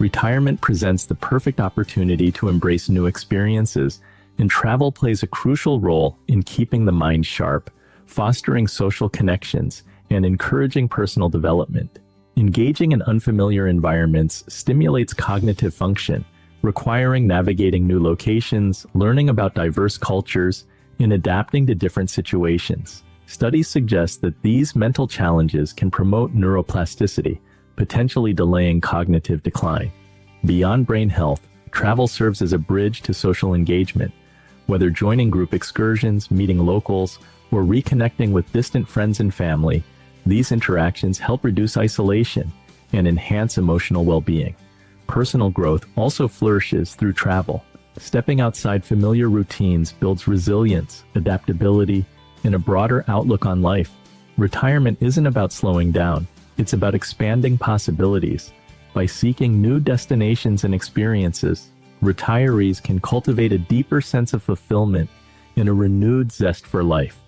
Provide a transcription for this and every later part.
Retirement presents the perfect opportunity to embrace new experiences, and travel plays a crucial role in keeping the mind sharp, fostering social connections, and encouraging personal development. Engaging in unfamiliar environments stimulates cognitive function, requiring navigating new locations, learning about diverse cultures, and adapting to different situations. Studies suggest that these mental challenges can promote neuroplasticity, potentially delaying cognitive decline. Beyond brain health, travel serves as a bridge to social engagement. Whether joining group excursions, meeting locals, or reconnecting with distant friends and family, these interactions help reduce isolation and enhance emotional well-being. Personal growth also flourishes through travel. Stepping outside familiar routines builds resilience, adaptability, and a broader outlook on life. Retirement isn't about slowing down, it's about expanding possibilities. By seeking new destinations and experiences, retirees can cultivate a deeper sense of fulfillment and a renewed zest for life.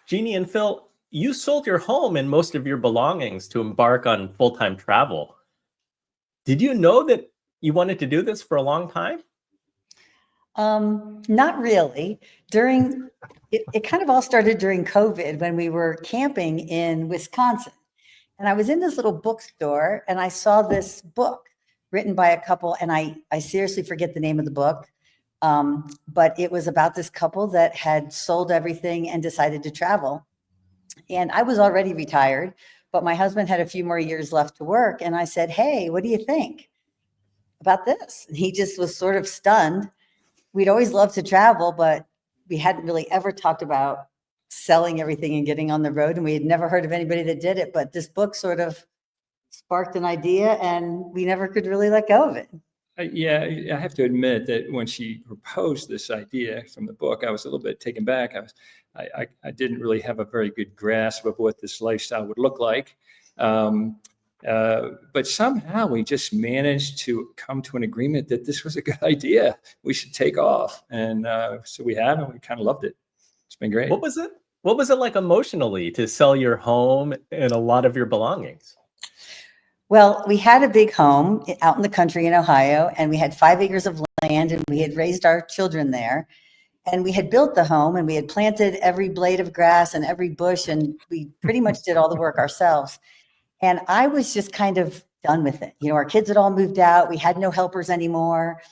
Jeannie and Phil, you sold your home and most of your belongings to embark on full-time travel. Did you know that you wanted to do this for a long time? Not really. It kind of all started during COVID when we were camping in Wisconsin. And I was in this little bookstore and I saw this book written by a couple, and I seriously forget the name of the book. But it was about this couple that had sold everything and decided to travel. And I was already retired, but my husband had a few more years left to work. And I said, "Hey, what do you think about this?" And he just was sort of stunned. We'd always loved to travel, but we hadn't really ever talked about selling everything and getting on the road. And we had never heard of anybody that did it. But this book sort of sparked an idea and we never could really let go of it. Yeah, I have to admit that when she proposed this idea from the book, I was a little bit taken back. I didn't really have a very good grasp of what this lifestyle would look like. But somehow we just managed to come to an agreement that this was a good idea. We should take off. And so we have, and we kind of loved it. It's been great. What was it? What was it like emotionally to sell your home and a lot of your belongings? Well, we had a big home out in the country in Ohio, and we had 5 acres of land, and we had raised our children there. And we had built the home, and we had planted every blade of grass and every bush, and we pretty much did all the work ourselves. And I was just kind of done with it. You know, our kids had all moved out. We had no helpers anymore.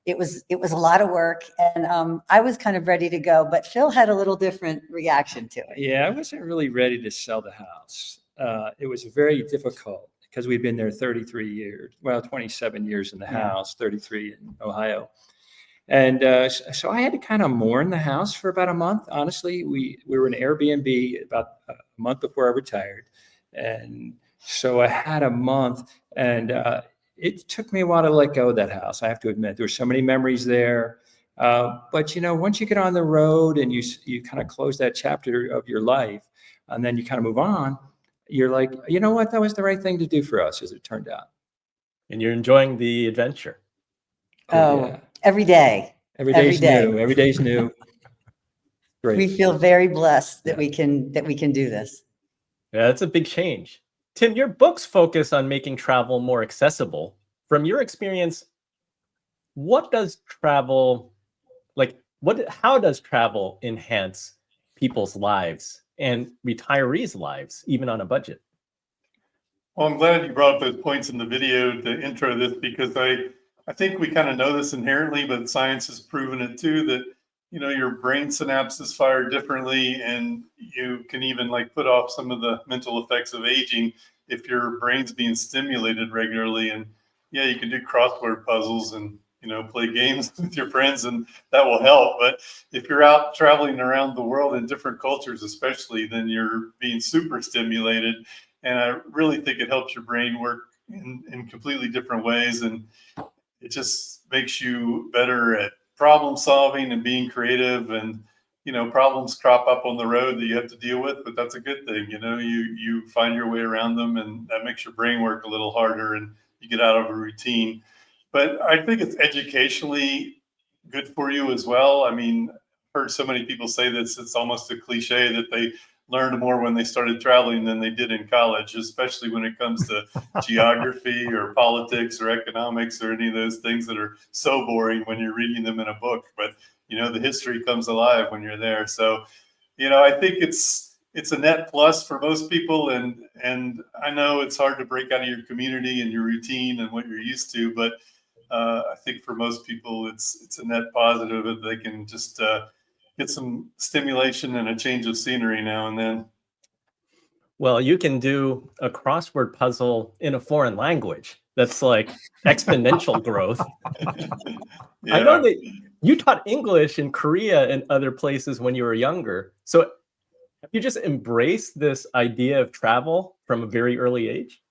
It was a lot of work, and I was kind of ready to go. But Phil had a little different reaction to it. Yeah, I wasn't really ready to sell the house. It was very difficult because we'd been there 33 years. Well, 27 years in the house, 33 in Ohio. And so I had to kind of mourn the house for about a month. Honestly, we were in Airbnb about a month before I retired. And so I had a month, and it took me a while to let go of that house. I have to admit, there were so many memories there. But, you know, once you get on the road and you kind of close that chapter of your life, and then you kind of move on, you're like, you know what, that was the right thing to do for us, as it turned out. And you're enjoying the adventure. Oh, yeah. Every day. Every day's new. Every day's new. Great. We feel very blessed that we can do this. Yeah, that's a big change. Tim, your books focus on making travel more accessible. From your experience, what does travel, how does travel enhance people's lives and retirees' lives, even on a budget? Well, I'm glad you brought up those points in the video to intro this, because I think we kind of know this inherently, but science has proven it too, that, you know, your brain synapses fire differently, and you can even like put off some of the mental effects of aging if your brain's being stimulated regularly. And yeah, you can do crossword puzzles and, you know, play games with your friends, and that will help. But if you're out traveling around the world in different cultures, especially, then you're being super stimulated. And I really think it helps your brain work in completely different ways. And it just makes you better at problem solving and being creative. And, you know, problems crop up on the road that you have to deal with, but that's a good thing. You know, you find your way around them, and that makes your brain work a little harder, and you get out of a routine. But I think it's educationally good for you as well. I mean, I've heard so many people say this, it's almost a cliche that they learned more when they started traveling than they did in college, especially when it comes to geography or politics or economics or any of those things that are so boring when you're reading them in a book. But, the history comes alive when you're there. So, I think it's a net plus for most people. And I know it's hard to break out of your community and your routine and what you're used to, but I think for most people, it's a net positive if they can just get some stimulation and a change of scenery now and then. Well, you can do a crossword puzzle in a foreign language. That's like exponential growth. Yeah. I know that you taught English in Korea and other places when you were younger. So have you just embraced this idea of travel from a very early age?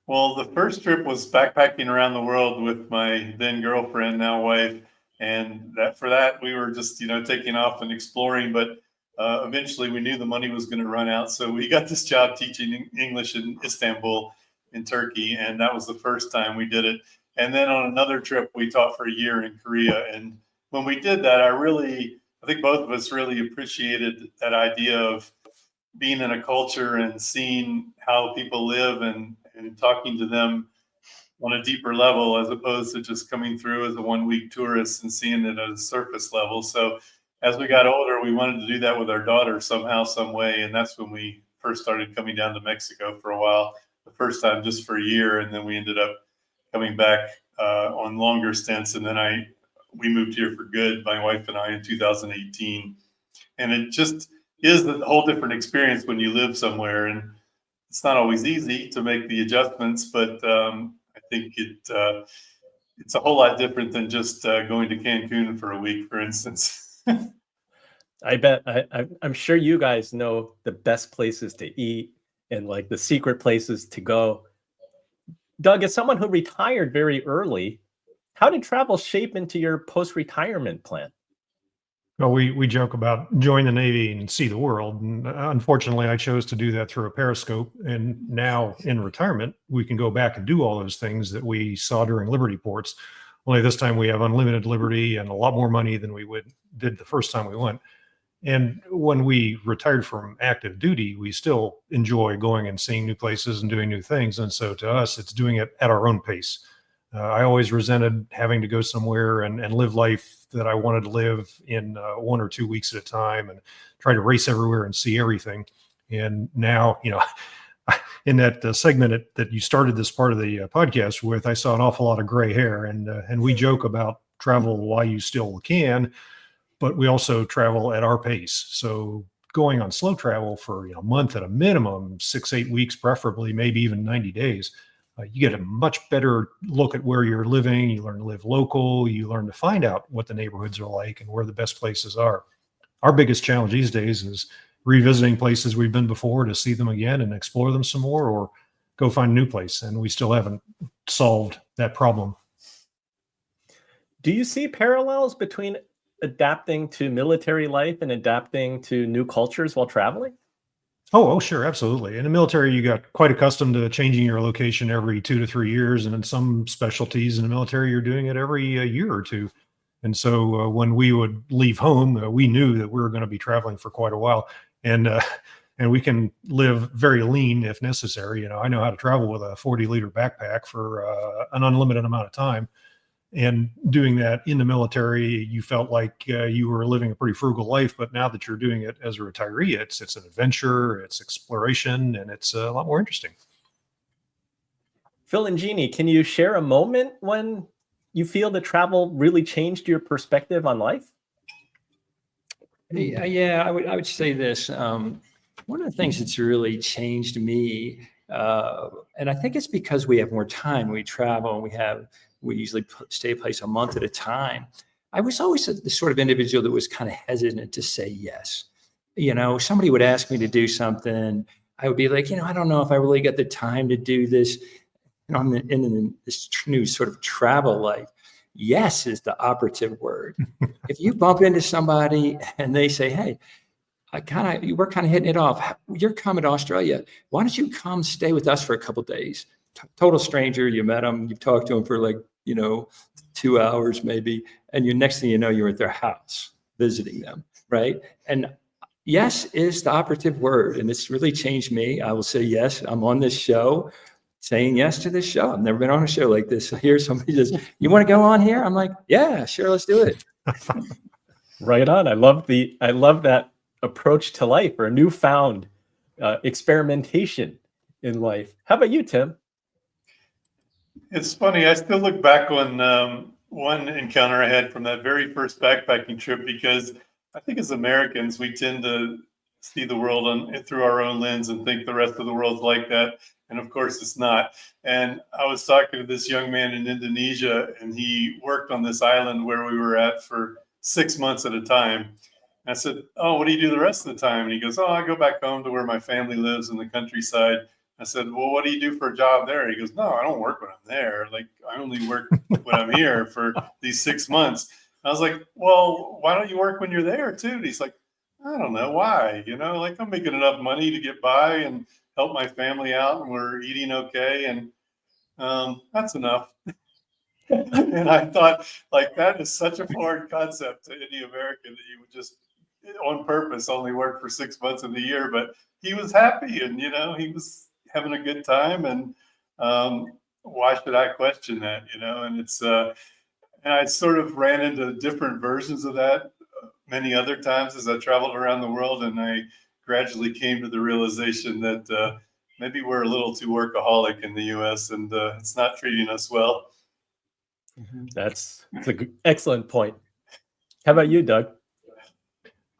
Well, the first trip was backpacking around the world with my then girlfriend, now wife. And for that, we were just, taking off and exploring. But eventually we knew the money was going to run out. So we got this job teaching English in Istanbul in Turkey. And that was the first time we did it. And then on another trip, we taught for a year in Korea. And when we did that, I think both of us really appreciated that idea of being in a culture and seeing how people live and talking to them on a deeper level, as opposed to just coming through as a 1-week tourist and seeing it at a surface level. So as we got older, we wanted to do that with our daughter somehow, some way. And that's when we first started coming down to Mexico for a while, the first time just for a year. And then we ended up coming back on longer stints. And then we moved here for good, my wife and I, in 2018. And it just is a whole different experience when you live somewhere. And it's not always easy to make the adjustments, but I think it's a whole lot different than just going to Cancun for a week, for instance. I bet I'm sure you guys know the best places to eat and like the secret places to go. Doug, as someone who retired very early, how did travel shape into your post-retirement plan? Well, we joke about join the Navy and see the world. And unfortunately, I chose to do that through a periscope. And now in retirement, we can go back and do all those things that we saw during Liberty Ports. Only this time we have unlimited liberty and a lot more money than we did the first time we went. And when we retired from active duty, we still enjoy going and seeing new places and doing new things. And so to us, it's doing it at our own pace. I always resented having to go somewhere and live life that I wanted to live in 1 or 2 weeks at a time and try to race everywhere and see everything. And now, in that segment that you started this part of the podcast with, I saw an awful lot of gray hair, and we joke about travel while you still can, but we also travel at our pace. So going on slow travel for a month at a minimum, 6-8 weeks, preferably, maybe even 90 days. You get a much better look at where you're living. You learn to live local. You learn to find out what the neighborhoods are like and where the best places are. Our biggest challenge these days is revisiting places we've been before to see them again and explore them some more, or go find a new place. And we still haven't solved that problem. Do you see parallels between adapting to military life and adapting to new cultures while traveling? Oh, sure. Absolutely. In the military, you got quite accustomed to changing your location every 2 to 3 years. And in some specialties in the military, you're doing it every year or two. And so when we would leave home, we knew that we were going to be traveling for quite a while. And we can live very lean if necessary. I know how to travel with a 40-liter backpack for an unlimited amount of time. And doing that in the military, you felt like you were living a pretty frugal life. But now that you're doing it as a retiree, it's an adventure, it's exploration, and it's a lot more interesting. Phil and Jeanne, can you share a moment when you feel that travel really changed your perspective on life? Yeah, I would say this. One of the things that's really changed me, and I think it's because we have more time. We travel, and we usually stay a place a month at a time. I was always the sort of individual that was kind of hesitant to say yes. Somebody would ask me to do something. I would be like, I don't know if I really got the time to do this. I'm in this new sort of travel life. Yes is the operative word. If you bump into somebody and they say, hey, we're kind of hitting it off. You're coming to Australia. Why don't you come stay with us for a couple of days? Total stranger. You met them. You've talked to them for 2 hours maybe. And next thing you know, you're at their house visiting them. Right. And Yes is the operative word, and it's really changed me. I will say yes. I'm on this show, saying yes to this show. I've never been on a show like this. I hear somebody says, "You want to go on here?" I'm like, "Yeah, sure, let's do it." Right on. I love that approach to life, or a newfound experimentation in life. How about you, Tim? It's funny. I still look back on one encounter I had from that very first backpacking trip, because I think as Americans, we tend to see the world through our own lens and think the rest of the world's like that. And of course, it's not. And I was talking to this young man in Indonesia, and he worked on this island where we were at for 6 months at a time. And I said, "Oh, what do you do the rest of the time?" And he goes, "Oh, I go back home to where my family lives in the countryside." I said, "Well, what do you do for a job there?" He goes, "No, I don't work when I'm there. Like, I only work when I'm here for these 6 months." I was like, "Well, why don't you work when you're there too?" And he's like, "I don't know why. Like, I'm making enough money to get by and help my family out, and we're eating okay, and that's enough." And I thought, like, that is such a foreign concept to any American, that you would just on purpose only work for 6 months of the year. But he was happy, and he was having a good time, and why should I question that? And it's and I sort of ran into different versions of that many other times as I traveled around the world, and I gradually came to the realization that maybe we're a little too workaholic in the U.S., and it's not treating us well. That's an excellent point. How about you, Doug?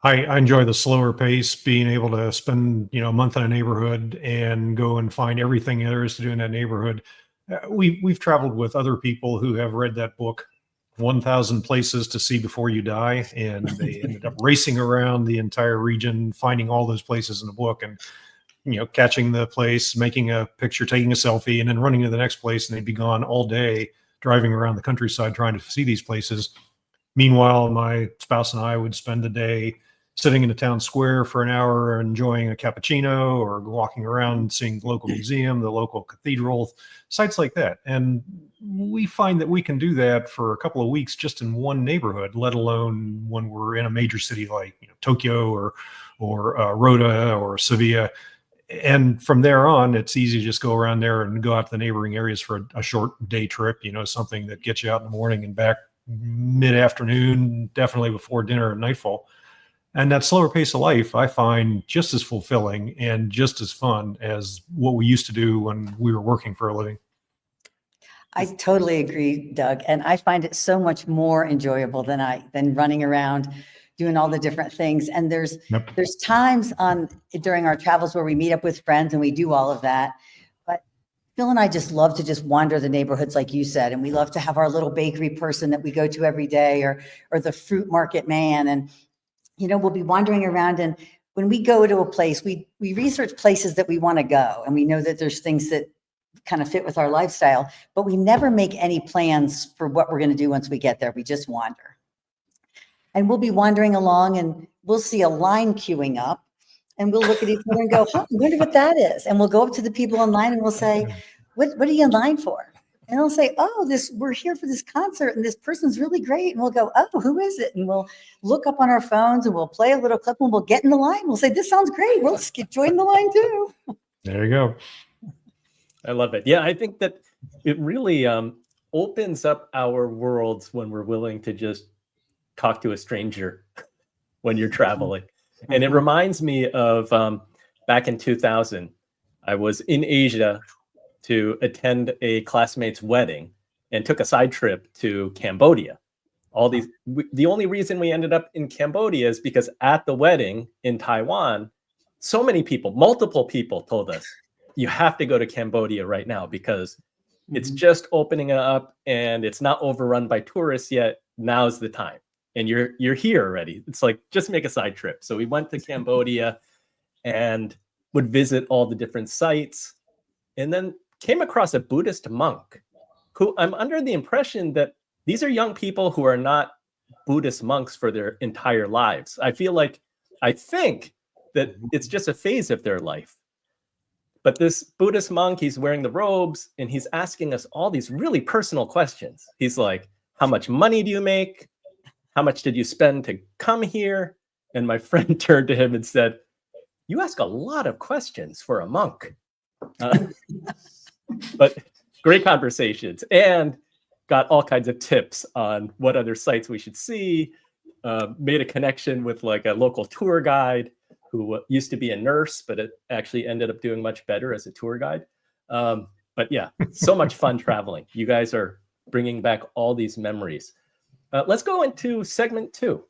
I enjoy the slower pace, being able to spend, a month in a neighborhood and go and find everything there is to do in that neighborhood. We've traveled with other people who have read that book, 1,000 Places to See Before You Die, and they ended up racing around the entire region, finding all those places in the book, and catching the place, making a picture, taking a selfie, and then running to the next place, and they'd be gone all day driving around the countryside trying to see these places. Meanwhile, my spouse and I would spend the day sitting in the town square for an hour, enjoying a cappuccino, or walking around, seeing the local museum, the local cathedral, sites like that. And we find that we can do that for a couple of weeks just in one neighborhood, let alone when we're in a major city like Tokyo or Rota or Sevilla. And from there on, it's easy to just go around there and go out to the neighboring areas for a short day trip, something that gets you out in the morning and back mid-afternoon, definitely before dinner and nightfall. And that slower pace of life, I find just as fulfilling and just as fun as what we used to do when we were working for a living. I totally agree, Doug. And I find it so much more enjoyable than running around doing all the different things. And there's times during our travels where we meet up with friends and we do all of that. But Phil and I just love to just wander the neighborhoods, like you said, and we love to have our little bakery person that we go to every day, or the fruit market man. And we'll be wandering around, and when we go to a place, we research places that we want to go, and we know that there's things that kind of fit with our lifestyle, but we never make any plans for what we're going to do once we get there. We just wander. And we'll be wandering along, and we'll see a line queuing up, and we'll look at each other and go, "Huh, I wonder what that is." And we'll go up to the people online and we'll say, what are you in line for? And they'll say, "Oh, we're here for this concert, and this person's really great." And we'll go, "Oh, who is it?" And we'll look up on our phones, and we'll play a little clip, and we'll get in the line. We'll say, "This sounds great. We'll join the line too." There you go. I love it. Yeah, I think that it really opens up our worlds when we're willing to just talk to a stranger when you're traveling. And it reminds me of back in 2000, I was in Asia to attend a classmate's wedding and took a side trip to Cambodia. The only reason we ended up in Cambodia is because at the wedding in Taiwan, so many people, multiple people told us, "You have to go to Cambodia right now because it's just opening up and it's not overrun by tourists yet. Now's the time. And you're here already. It's like, just make a side trip." So we went to Cambodia and would visit all the different sites, and then came across a Buddhist monk who I'm under the impression that these are young people who are not Buddhist monks for their entire lives. I think that it's just a phase of their life. But this Buddhist monk, he's wearing the robes and he's asking us all these really personal questions. He's like, "How much money do you make? How much did you spend to come here?" And my friend turned to him and said, "You ask a lot of questions for a monk." But great conversations, and got all kinds of tips on what other sites we should see. Made a connection with like a local tour guide who used to be a nurse, but it actually ended up doing much better as a tour guide. But yeah, so much fun traveling. You guys are bringing back all these memories. Let's go into segment 2.